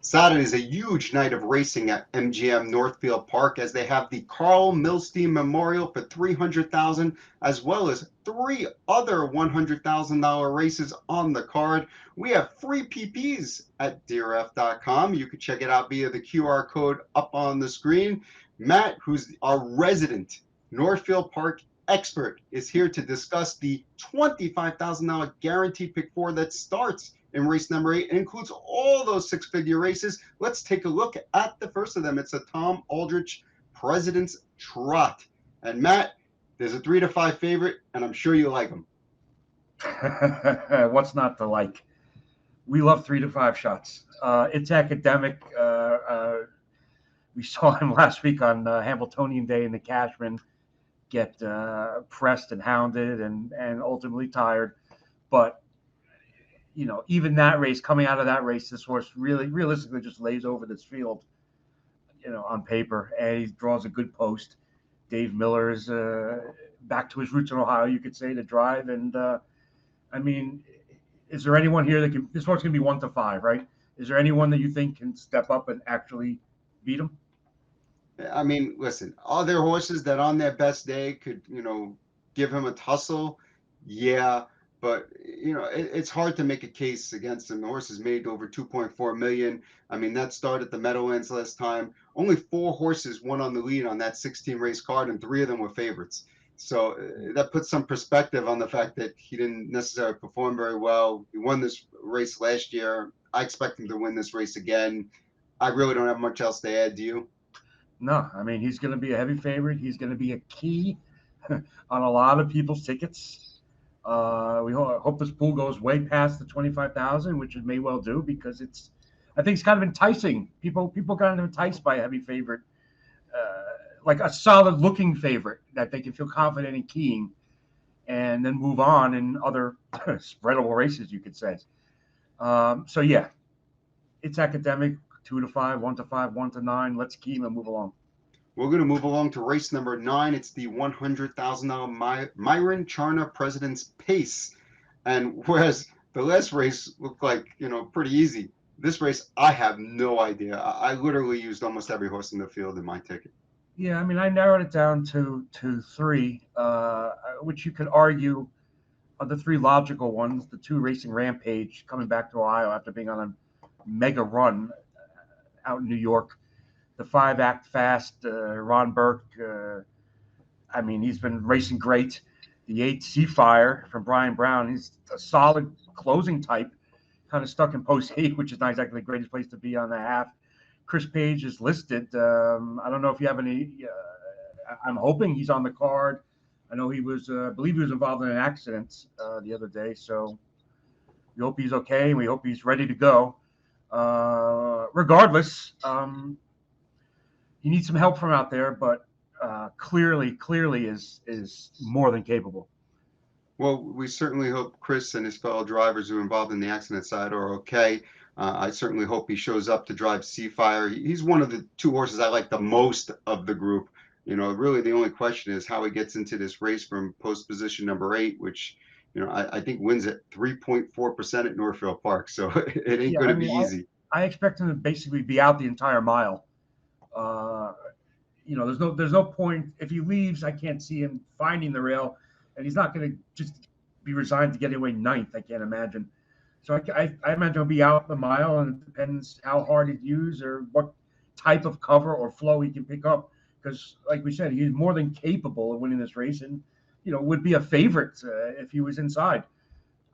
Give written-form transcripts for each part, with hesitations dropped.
Saturday is a huge night of racing at MGM Northfield Park as they have the Carl Milstein Memorial for $300,000, as well as three other $100,000 races on the card. We have free PPs at DRF.com. You can check it out via the QR code up on the screen. Matt, who's our resident Northfield Park expert, is here to discuss the $25,000 guaranteed pick four that starts in race number 8 and includes all those six-figure races. Let's take a look at the first of them. It's a Tom Aldrich President's Trot. And Matt, there's a 3 to 5 favorite, and I'm sure you like them. What's not to like? We love 3 to 5 shots. It's academic. We saw him last week on Hamiltonian Day in the Cashman get pressed and hounded and ultimately tired. But you know, even that race, coming out of that race, this horse really, realistically just lays over this field, you know, on paper, and he draws a good post. Dave Miller is back to his roots in Ohio, you could say, to drive. And, I mean, is there anyone here that can – this horse can be 1 to 5, right? Is there anyone that you think can step up and actually beat him? I mean, listen, are there horses that on their best day could, you know, give him a tussle? Yeah. But, you know, it's hard to make a case against him. The horse has made over $2.4 million. I mean, that started at the Meadowlands last time. Only 4 horses won on the lead on that 16-race card, and 3 of them were favorites. So that puts some perspective on the fact that he didn't necessarily perform very well. He won this race last year. I expect him to win this race again. I really don't have much else to add. Do you? No. I mean, he's going to be a heavy favorite. He's going to be a key on a lot of people's tickets. We hope this pool goes way past the 25,000, which it may well do, because I think it's kind of enticing. People kind of enticed by a heavy favorite, like a solid looking favorite that they can feel confident in keying, and then move on in other spreadable races, you could say. So yeah, it's academic. 2 to 5, 1 to 5, 1 to 9. Let's key him and move along. We're going to move along to race number 9. It's the $100,000 Myron Charner President's Pace. And whereas the last race looked like, you know, pretty easy, this race, I have no idea. I literally used almost every horse in the field in my ticket. Yeah, I mean, I narrowed it down to 3, which you could argue are the 3 logical ones. The 2 racing Rampage, coming back to Ohio after being on a mega run out in New York. The 5 Act Fast, Ron Burke. I mean, he's been racing great. The 8 Seafire from Brian Brown. He's a solid closing type, kind of stuck in post 8, which is not exactly the greatest place to be on the half. Chris Page is listed. I don't know if you have any. I'm hoping he's on the card. I know he was, I believe he was involved in an accident the other day. So we hope he's okay, and we hope he's ready to go. Regardless, he needs some help from out there, but clearly is more than capable. Well, we certainly hope Chris and his fellow drivers who are involved in the accident side are okay. I certainly hope he shows up to drive Seafire. He's one of the 2 horses I like the most of the group. You know, really the only question is how he gets into this race from post position number 8, which, you know, I think wins at 3.4% at Northfield Park. So it ain't going to be easy. I expect him to basically be out the entire mile. You know, there's no point if he leaves. I can't see him finding the rail, and he's not going to just be resigned to getting away 9th. I can't imagine. So I imagine he'll be out the mile, and it depends how hard he'd use or what type of cover or flow he can pick up. Because, like we said, he's more than capable of winning this race, and you know would be a favorite if he was inside.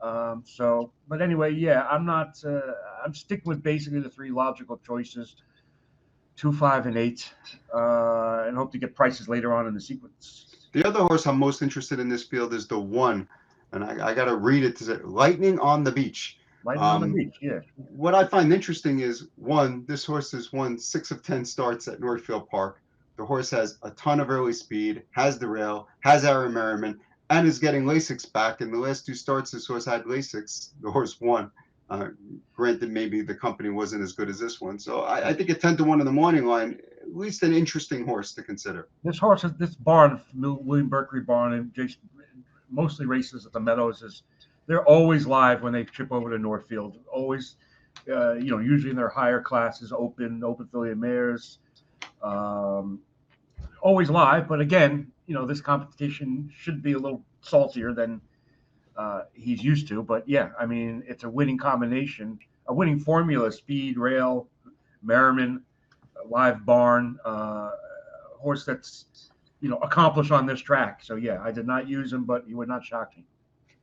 But anyway, yeah, I'm sticking with basically the 3 logical choices. 2, 5, and 8, and hope to get prices later on in the sequence. The other horse I'm most interested in this field is the 1, and I got to read it to say Lightning on the Beach. Lightning on the Beach, yeah. What I find interesting is, 1, this horse has won 6 of 10 starts at Northfield Park. The horse has a ton of early speed, has the rail, has Aaron Merriman, and is getting Lasix back. In the last 2 starts, this horse had Lasix. The horse won. Granted, maybe the company wasn't as good as this one. So I think a 10 to 1 in the morning line, at least an interesting horse to consider. This barn, William Berkeley barn, and Jason, mostly races at the Meadows, they're always live when they trip over to Northfield. Always Usually in their higher classes, open filly and mares, always live. But again, this competition should be a little saltier than he's used to. But yeah, I mean, it's a winning combination, a winning formula: speed, rail, Merriman, live barn, horse that's accomplished on this track. So yeah, I did not use him, but he would not shock me.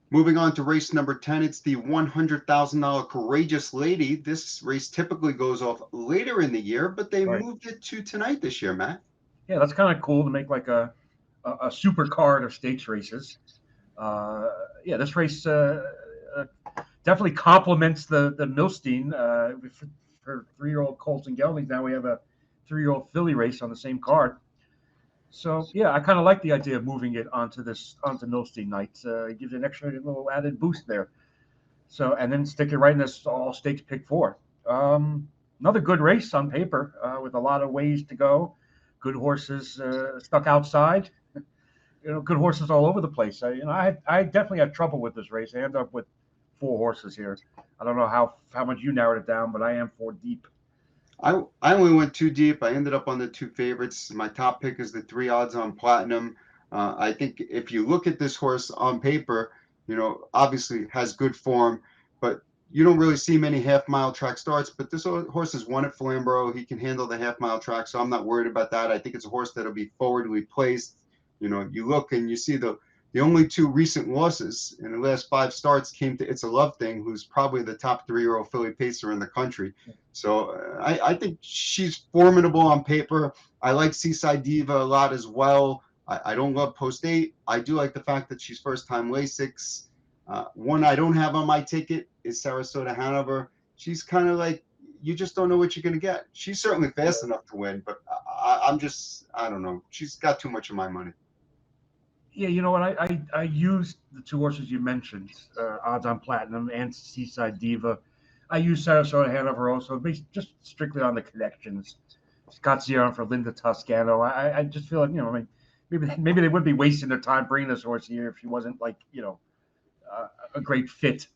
Moving on to race number 10, it's the $100,000 Courageous Lady. This race typically goes off later in the year, but they Right. moved it to tonight this year, Matt. Yeah, that's kind of cool to make like a super card of stakes races. Yeah, this race definitely complements the Milstein. For 3-year-old Colts and Geldings, now we have a 3-year-old filly race on the same card. So yeah, I kind of like the idea of moving it onto Milstein nights. It gives an extra little added boost there. So and then stick it right in this All-Stakes Pick 4. Another good race on paper with a lot of ways to go. Good horses stuck outside. Good horses all over the place. I definitely had trouble with this race. I ended up with 4 horses here. I don't know how much you narrowed it down, but I am 4 deep. I only went 2 deep. I ended up on the 2 favorites. My top pick is the 3 odds on Platinum. I think if you look at this horse on paper, obviously has good form, but you don't really see many half-mile track starts. But this horse has won at Flamborough. He can handle the half-mile track, so I'm not worried about that. I think it's a horse that'll be forwardly placed. You look and you see the only 2 recent losses in the last 5 starts came to It's a Love Thing, who's probably the top 3-year-old filly pacer in the country. So I think she's formidable on paper. I like Seaside Diva a lot as well. I don't love Post 8. I do like the fact that she's first-time Lasix. One I don't have on my ticket is Sarasota Hanover. She's kind of like, you just don't know what you're going to get. She's certainly fast enough to win, but I don't know. She's got too much of my money. Yeah, you know what? I used the 2 horses you mentioned, odds on Platinum and Seaside Diva. I used Sarasota Hanover also, based just strictly on the connections. Scott Zion for Linda Toscano. I just feel like, I mean, maybe they would be wasting their time bringing this horse here if she wasn't like, a great fit.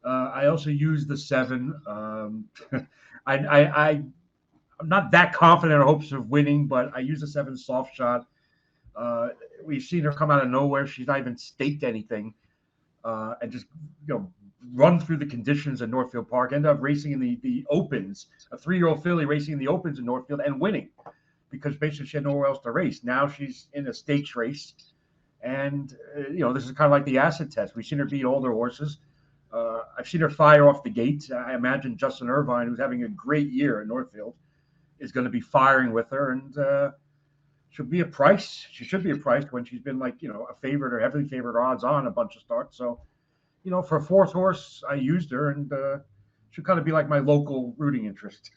I also used the 7. I'm not that confident in hopes of winning, but I used the 7 soft shot. We've seen her come out of nowhere. She's not even staked anything, and just run through the conditions in Northfield Park. End up racing in the opens. A 3-year-old filly racing in the opens in Northfield and winning, because basically she had nowhere else to race. Now she's in a stakes race, and this is kind of like the acid test. We've seen her beat older horses. I've seen her fire off the gate. I imagine Justin Irvine, who's having a great year in Northfield, is going to be firing with her, and should be a price. She should be a price when she's been like, a favorite or heavily favored odds on a bunch of starts. So, for a 4th horse, I used her, and should kind of be like my local rooting interest.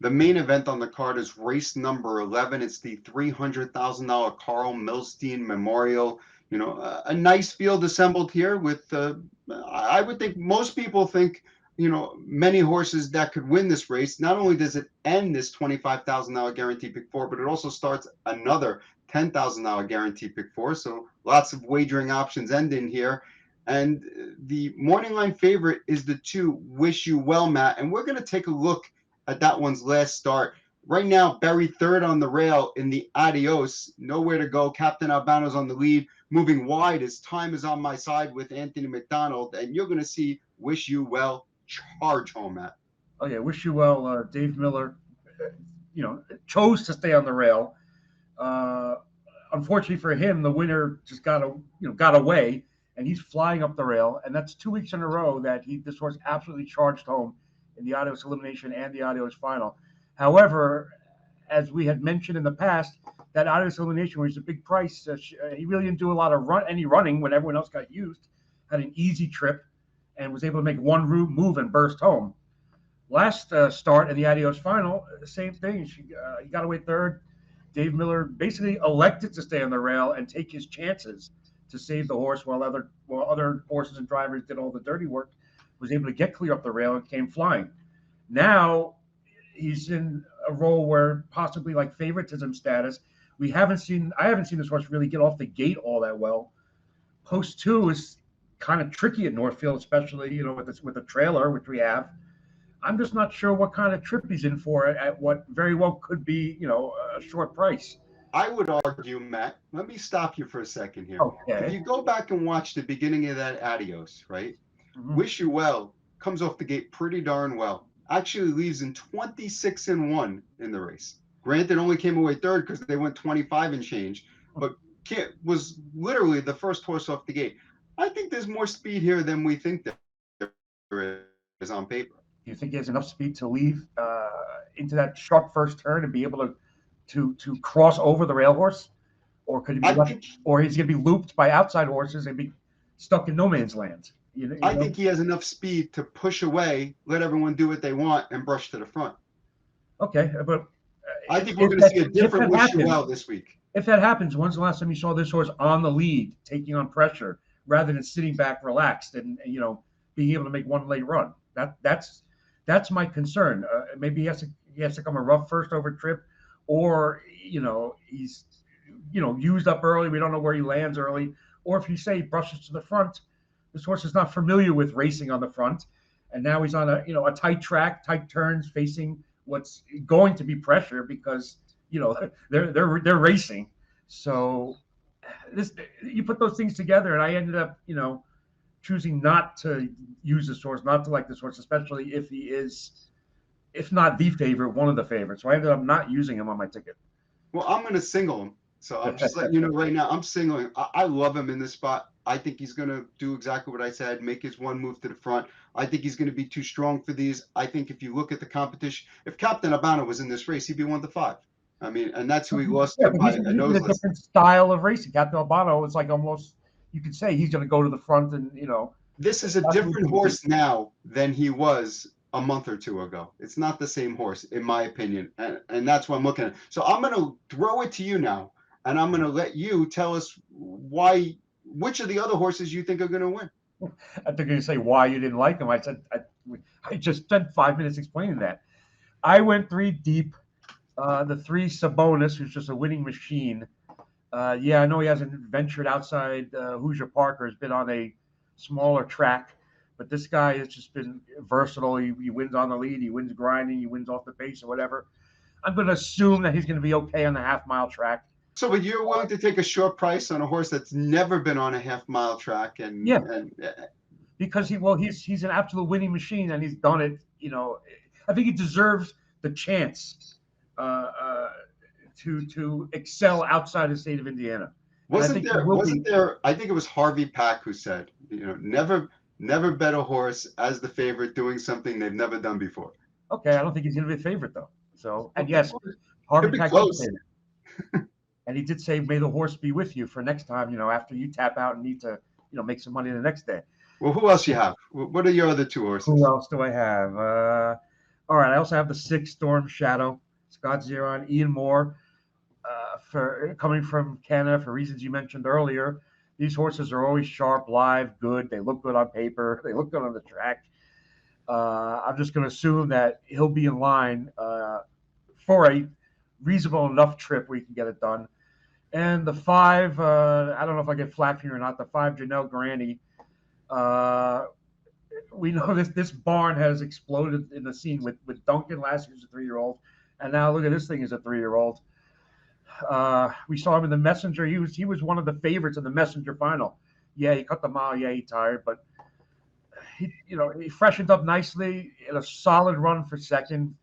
The main event on the card is race number 11. It's the $300,000 Carl Milstein Memorial. A nice field assembled here with, I would think most people think, many horses that could win this race. Not only does it end this $25,000 guarantee pick 4, but it also starts another $10,000 guarantee pick 4. So lots of wagering options end in here. And the morning line favorite is the 2 Wish You Well, Matt. And we're going to take a look at that one's last start. Right now, buried 3rd on the rail in the Adios. Nowhere to go. Captain Albano's on the lead. Moving wide as time is on my side with Anthony McDonald. And you're going to see Wish You Well charge home, Matt. Oh yeah, Wish You Well. Dave Miller, chose to stay on the rail. Unfortunately for him, the winner just got away, and he's flying up the rail. And that's 2 weeks in a row that this horse absolutely charged home in the Adios elimination and the Adios final. However, as we had mentioned in the past, that Adios elimination was a big price. He really didn't do a lot of running when everyone else got used. Had an easy trip and was able to make one move and burst home. Last start in the Adios final, same thing. He got away 3rd. Dave Miller basically elected to stay on the rail and take his chances to save the horse while other horses and drivers did all the dirty work. Was able to get clear up the rail and came flying. Now he's in a role where possibly like favoritism status. I haven't seen this horse really get off the gate all that well. Post 2 is kind of tricky at Northfield, especially with the trailer, which we have. I'm just not sure what kind of trip he's in for at what very well could be, a short price. I would argue, Matt, let me stop you for a second here. If Okay. you go back and watch the beginning of that Adios, right? Mhm. Wish You Well comes off the gate pretty darn well. Actually leaves in 26-1 in the race. Granted, only came away third because they went 25 and change, but Kit was literally the first horse off the gate. I think there's more speed here than we think there is on paper. Do you think he has enough speed to leave into that sharp first turn and be able to cross over the rail horse, or could he be I left, think or he's going to be looped by outside horses and be stuck in no man's land? I think he has enough speed to push away, let everyone do what they want, and brush to the front. Okay, but I think we're going to see a different Wish You Well this week. If that happens, when's the last time you saw this horse on the lead, taking on pressure, rather than sitting back relaxed and being able to make one late run? That's my concern. Maybe he has to come a rough first over trip, or he's used up early. We don't know where he lands early, or if you say he brushes to the front, this horse is not familiar with racing on the front, and now he's on a tight track, tight turns, facing what's going to be pressure because they're racing. So you put those things together, and I ended up choosing not to use this horse, not to like this horse, especially if he is, if not the favorite, one of the favorites. So I ended up not using him on my ticket. Well, I'm going to single him. So I'm just letting you know right now, I'm singling. I love him in this spot. I think he's going to do exactly what I said, make his one move to the front. I think he's going to be too strong for these. I think if you look at the competition, if Captain Habana was in this race, he'd be 1-5. I mean, and that's who he lost to by a nose. A different style of racing. Captain Albano is like almost, you could say he's going to go to the front, and this is a different horse now than he was a month or two ago. It's not the same horse, in my opinion, and that's what I'm looking at. So I'm going to throw it to you now, and I'm going to let you tell us which of the other horses you think are going to win. I think you're going to say why you didn't like him. I said I just spent 5 minutes explaining that. I went 3 deep. The 3 Sabonis, who's just a winning machine. Yeah, I know he hasn't ventured outside Hoosier Park or has been on a smaller track, but this guy has just been versatile. He wins on the lead, he wins grinding, he wins off the pace or whatever. I'm going to assume that he's going to be okay on the half-mile track. So, but you're willing to take a short price on a horse that's never been on a half-mile track, and yeah, because he's an absolute winning machine, and he's done it. I think he deserves the chance to excel outside the state of Indiana. Wasn't there? I think it was Harvey Pack who said, never bet a horse as the favorite doing something they've never done before. Okay, I don't think he's going to be a favorite though. So, and yes, Harvey Pack did say that. And he did say, "May the horse be with you for next time." After you tap out and need to, make some money the next day. Well, who else you have? What are your other 2 horses? Who else do I have? All right, I also have the 6 Storm Shadow, Scott Zeron, Ian Moore, for coming from Canada for reasons you mentioned earlier. These horses are always sharp, live, good. They look good on paper. They look good on the track. I'm just going to assume that he'll be in line for a reasonable enough trip where he can get it done. And the 5, I don't know if I get flack here or not, the 5 Janelle Granny. We know this barn has exploded in the scene with Duncan last year's a 3-year-old, and now look at this thing as a 3-year-old. We saw him in the Messenger. He was one of the favorites in the Messenger final. Yeah, he cut the mile. Yeah, he tired, but he freshened up nicely in a solid run for second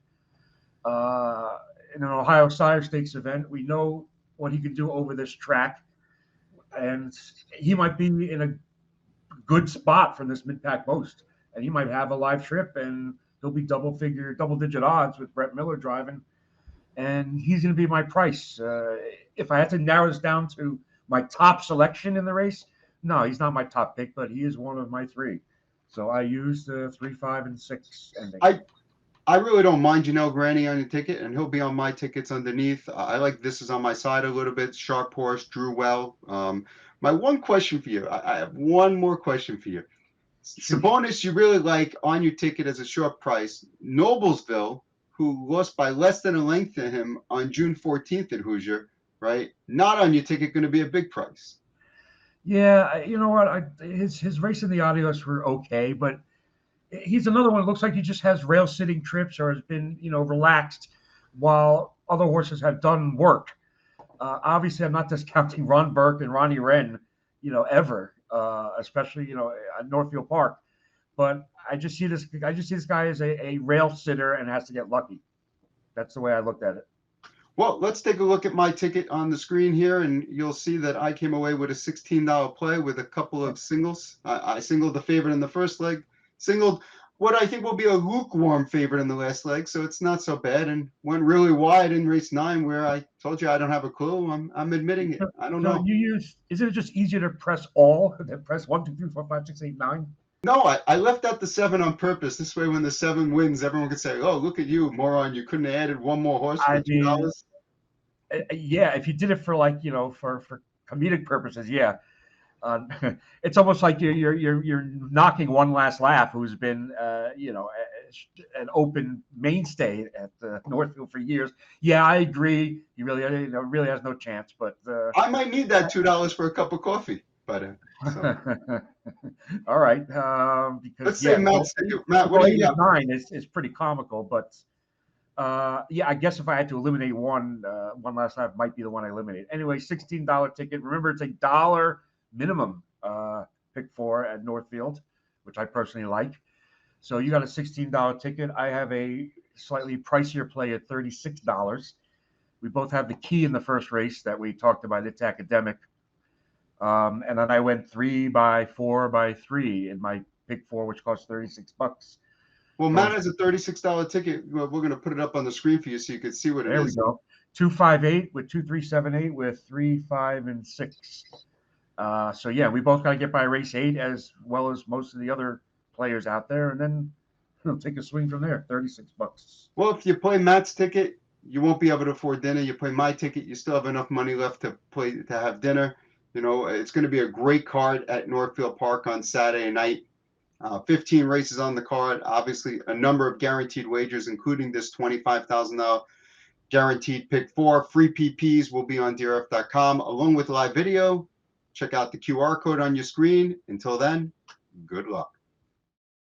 in an Ohio Sire Stakes event. We know what he can do over this track, and he might be in a good spot for this mid-pack post, and he might have a live trip, and he'll be double-digit odds with Brett Miller driving, and he's going to be my price. If I had to narrow this down to my top selection in the race, no, he's not my top pick, but he is one of my 3. So I used 3, 5, and 6 ending. I really don't mind Janelle Granny on your ticket, and he'll be on my tickets underneath. I like this is on my side a little bit. Sharp horse, drew well. My one question for you, I have one more question for you. Sabonis, you really like on your ticket as a short price. Noblesville, who lost by less than a length to him on June 14th at Hoosier, right? Not on your ticket, going to be a big price. Yeah, you know what? His race in the Adios were okay, but He's another one. It looks like he just has rail sitting trips or has been, relaxed while other horses have done work. Obviously, I'm not discounting Ron Burke and Ronnie Wren, ever, especially, at Northfield Park. But I just see this guy as a rail sitter and has to get lucky. That's the way I looked at it. Well, let's take a look at my ticket on the screen here, and you'll see that I came away with a $16 play with a couple of singles. I singled the favorite in the first leg, singled what I think will be a lukewarm favorite in the last leg, so it's not so bad, and went really wide in race 9 where I told you I don't have a clue. I'm admitting it. I don't know. Isn't it just easier to press all than press 1, 2, 3, 4, 5, 6, 8, 9? No, I left out the 7 on purpose. This way, when the 7 wins, everyone can say, "Oh, look at you, moron! You couldn't have added one more horse for $2." Yeah, if you did it for for comedic purposes, yeah. It's almost like you're knocking One Last Laugh, who's been an open mainstay at Northfield for years. Yeah, I agree. He really has no chance. But I might need that $2 for a cup of coffee. But so. All right, because let's say Matt, what do you got? 9 is pretty comical, but I guess if I had to eliminate One Last Laugh might be the one I eliminate. Anyway, $16 ticket. Remember, it's $1 minimum pick 4 at Northfield, which I personally like. So you got a $16 ticket. I have a slightly pricier play at $36. We both have the key in the first race that we talked about. It's academic. And then I went 3 by 4 by 3 in my pick 4, which costs $36. Well, Matt has a $36 ticket. We're going to put it up on the screen for you so you can see what it is. There we go. 258 with 2378 with 3, 5, and 6. So yeah, we both got to get by race 8 as well as most of the other players out there, and then we'll take a swing from there. $36. Well, if you play Matt's ticket, you won't be able to afford dinner. You play my ticket, you still have enough money left to have dinner. It's going to be a great card at Northfield Park on Saturday night. 15 races on the card. Obviously, a number of guaranteed wagers, including this $25,000 guaranteed pick 4. Free PPs will be on DRF.com along with live video. Check out the QR code on your screen. Until then, good luck.